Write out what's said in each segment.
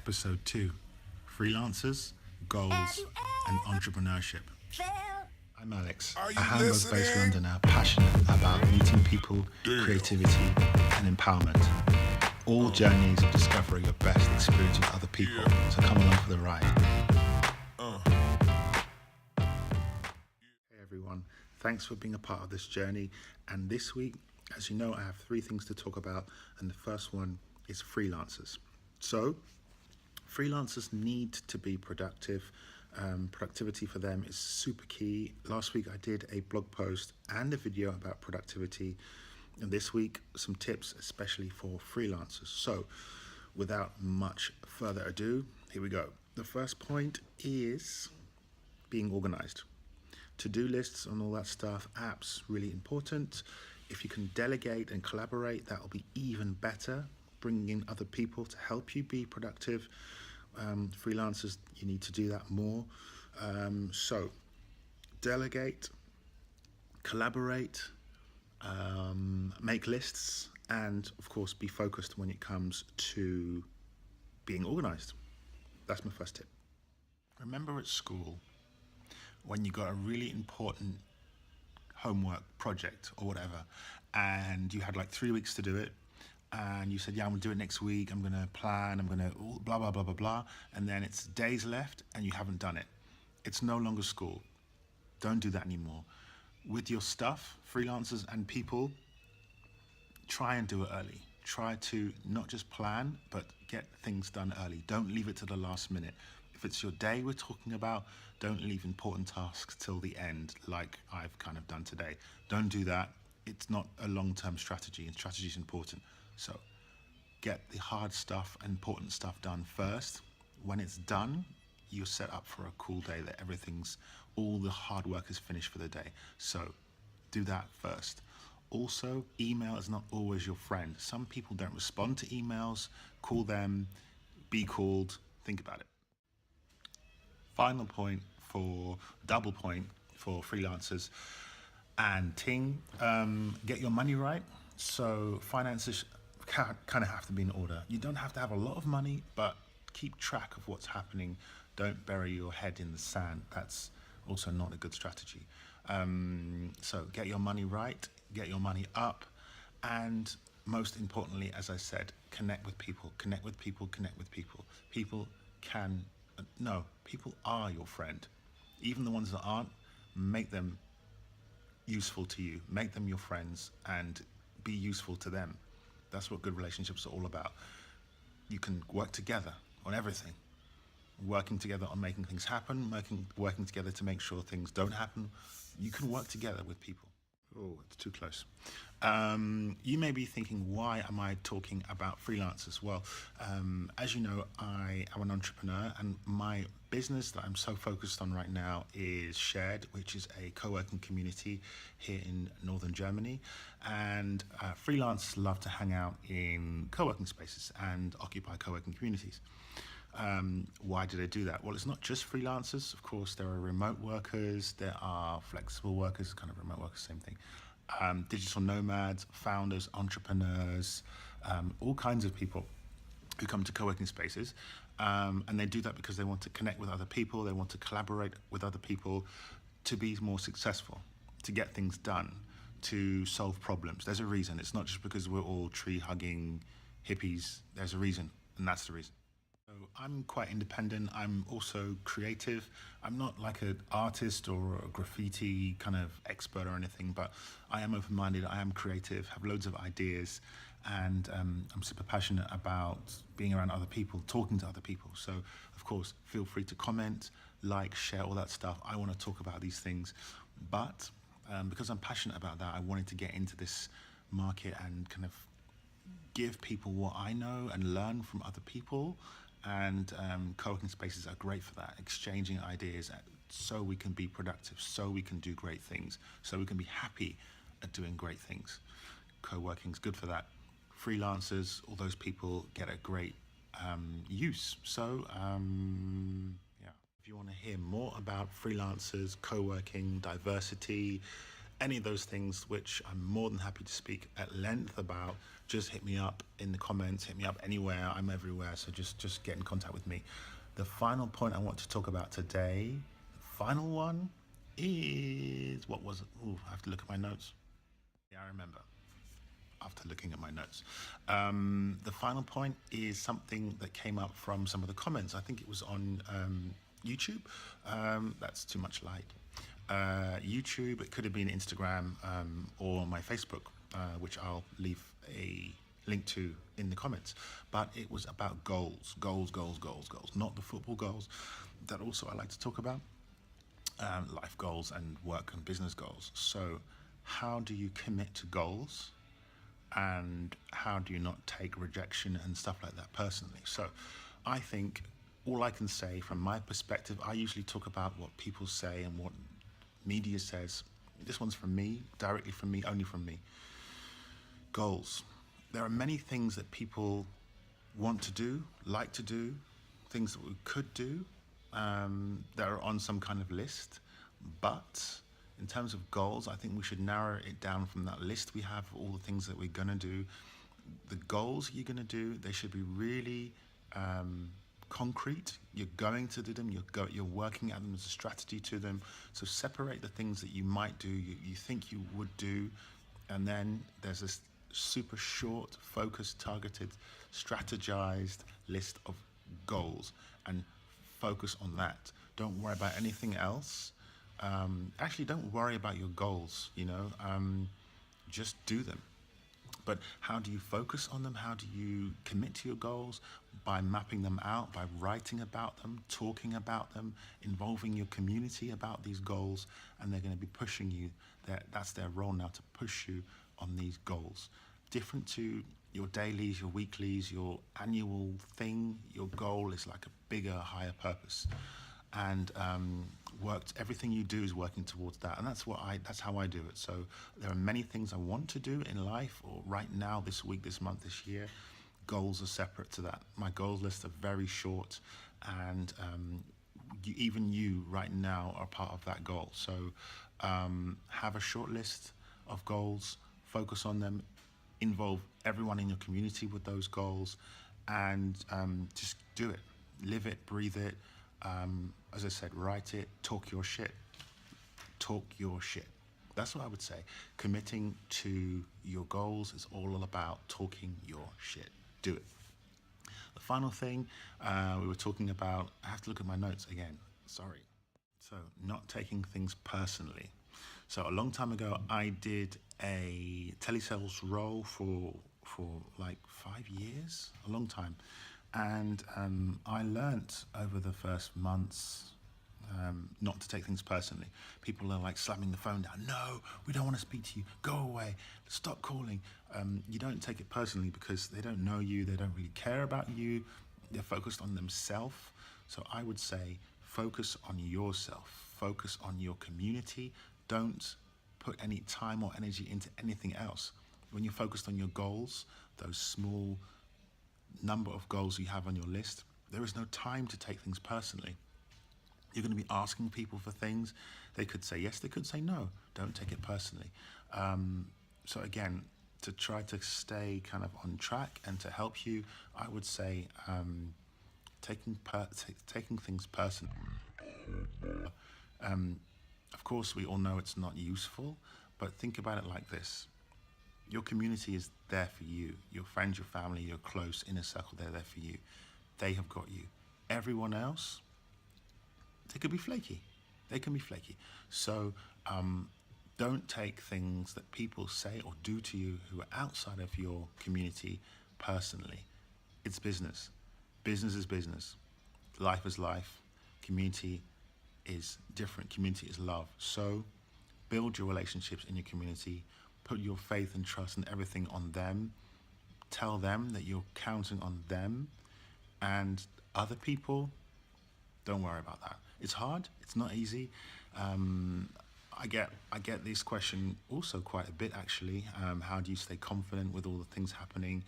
Episode 2, Freelancers, Goals and Entrepreneurship. I'm Alex, a Hamburg-based Londoner passionate about meeting people, creativity and empowerment. All journeys of discovering your best experience with other people, so come along for the ride. Hey everyone, thanks for being a part of this journey. And this week, as you know, I have 3 things to talk about, and the first one is freelancers. So, freelancers need to be productive. Productivity for them is super key. Last week I did a blog post and a video about productivity, and this week some tips especially for freelancers. So without much further ado, here we go. The first point is being organized. To-do lists and all that stuff, apps, really important. If you can delegate and collaborate, that will be even better. Bringing in other people to help you be productive. Freelancers, you need to do that more. So delegate, collaborate, make lists, and of course be focused when it comes to being organized. That's my first tip. Remember at school when you got a really important homework project or whatever, and you had like 3 weeks to do it, and you said, yeah, I'm gonna do it next week, I'm gonna plan, I'm gonna blah, blah, blah, blah, blah, and then it's days left and you haven't done it. It's no longer school. Don't do that anymore. With your stuff, freelancers and people, try and do it early. Try to not just plan, but get things done early. Don't leave it to the last minute. If it's your day we're talking about, don't leave important tasks till the end, like I've kind of done today. Don't do that. It's not a long-term strategy, and strategy is important. So get the hard stuff, important stuff done first. When it's done, you're set up for a cool day that all the hard work is finished for the day. So do that first. Also, email is not always your friend. Some people don't respond to emails. Call them, be called, think about it. Double point for freelancers and ting, get your money right. So finances kind of have to be in order. You don't have to have a lot of money, but keep track of what's happening. Don't bury your head in the sand. That's also not a good strategy. So get your money right, get your money up, and most importantly, as I said, connect with people. People are your friend. Even the ones that aren't, make them useful to you. Make them your friends and be useful to them. That's what good relationships are all about. You can work together on everything. Working together on making things happen, working together to make sure things don't happen. You can work together with people. Oh, it's too close. You may be thinking, why am I talking about freelancers? Well, as you know, I am an entrepreneur, and my business that I'm so focused on right now is Shhared, which is a co-working community here in northern Germany. And freelancers love to hang out in co-working spaces and occupy co-working communities. Why do they do that? Well, it's not just freelancers. Of course, there are remote workers, there are flexible workers, kind of remote workers, same thing. Digital nomads, founders, entrepreneurs, all kinds of people who come to co-working spaces. And they do that because they want to connect with other people, they want to collaborate with other people to be more successful, to get things done, to solve problems. There's a reason. It's not just because we're all tree-hugging hippies. There's a reason, and that's the reason. So I'm quite independent. I'm also creative. I'm not like an artist or a graffiti kind of expert or anything, but I am open-minded. I am creative, have loads of ideas, and I'm super passionate about being around other people, talking to other people. So of course, feel free to comment, like, share, all that stuff. I want to talk about these things, but because I'm passionate about that, I wanted to get into this market and kind of give people what I know and learn from other people. And co-working spaces are great for that, exchanging ideas so we can be productive, so we can do great things, so we can be happy at doing great things. Co-working is good for that. Freelancers, all those people get a great use. So yeah, if you want to hear more about freelancers, co-working, diversity, any of those things, which I'm more than happy to speak at length about, just hit me up in the comments, hit me up anywhere. I'm everywhere, so just get in contact with me. The final point I want to talk about today, the final one, is what was it? Ooh, I have to look at my notes. Yeah, I remember after looking at my notes. The final point is something that came up from some of the comments. I think it was on YouTube. That's too much light. YouTube, it could have been Instagram or my Facebook, which I'll leave a link to in the comments. But it was about goals, not the football goals that also I like to talk about, life goals and work and business goals. So how do you commit to goals, and how do you not take rejection and stuff like that personally? So I think all I can say from my perspective, I usually talk about what people say and what media says. This one's from me, directly from me, only from me. Goals. There are many things that people want to do, like to do, things that we could do, that are on some kind of list. But in terms of goals, I think we should narrow it down from that list we have, all the things that we're going to do. The goals you're going to do, they should be really concrete. You're going to do them, you're working at them, as a strategy to them. So separate the things that you might do, you think you would do, and then there's this super short, focused, targeted, strategized list of goals, and focus on that. Don't worry about anything else. Actually, don't worry about your goals, just do them. But how do you focus on them? How do you commit to your goals? By mapping them out, by writing about them, talking about them, involving your community about these goals, and they're going to be pushing you. That's their role now, to push you on these goals. Different to your dailies, your weeklies, your annual thing, your goal is like a bigger, higher purpose. And everything you do is working towards that, and that's how I do it. So there are many things I want to do in life, or right now, this week, this month, this year. Goals are separate to that. My goals list are very short, and even you right now are part of that goal. So have a short list of goals, focus on them, involve everyone in your community with those goals, and just do it, live it, breathe it. As I said, write it, talk your shit. Talk your shit. That's what I would say. Committing to your goals is all about talking your shit. Do it. The final thing we were talking about, I have to look at my notes again, sorry. So not taking things personally. So a long time ago, I did a telesales role for like 5 years, a long time. And I learnt over the first months not to take things personally. People are like slamming the phone down. No, we don't want to speak to you. Go away. Stop calling. You don't take it personally because they don't know you. They don't really care about you. They're focused on themselves. So I would say focus on yourself. Focus on your community. Don't put any time or energy into anything else. When you're focused on your goals, those small number of goals you have on your list, there is no time to take things personally. You're going to be asking people for things. They could say yes, they could say no. Don't take it personally. So again, to try to stay kind of on track and to help you, I would say taking things personally. Of course, we all know it's not useful, but think about it like this. Your community is there for you. Your friends, your family, your close inner circle, they're there for you. They have got you. Everyone else, they could be flaky. They can be flaky. So don't take things that people say or do to you who are outside of your community personally. It's business. Business is business. Life is life. Community is different. Community is love. So build your relationships in your community. Put your faith and trust and everything on them. Tell them that you're counting on them, and other people, don't worry about that. It's hard. It's not easy. I get this question also quite a bit, actually. How do you stay confident with all the things happening?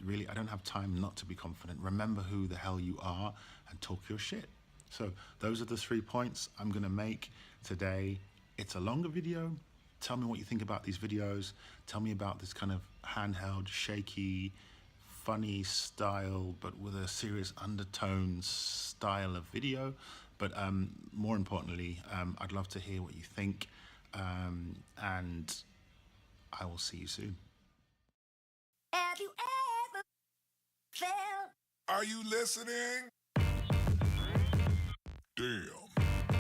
Really, I don't have time not to be confident. Remember who the hell you are and talk your shit. So those are the 3 points I'm going to make today. It's a longer video, Tell me what you think about these videos. Tell me about this kind of handheld, shaky, funny style, but with a serious undertone style of video. But more importantly, I'd love to hear what you think, and I will see you soon. Have you ever felt? Are you listening? Damn.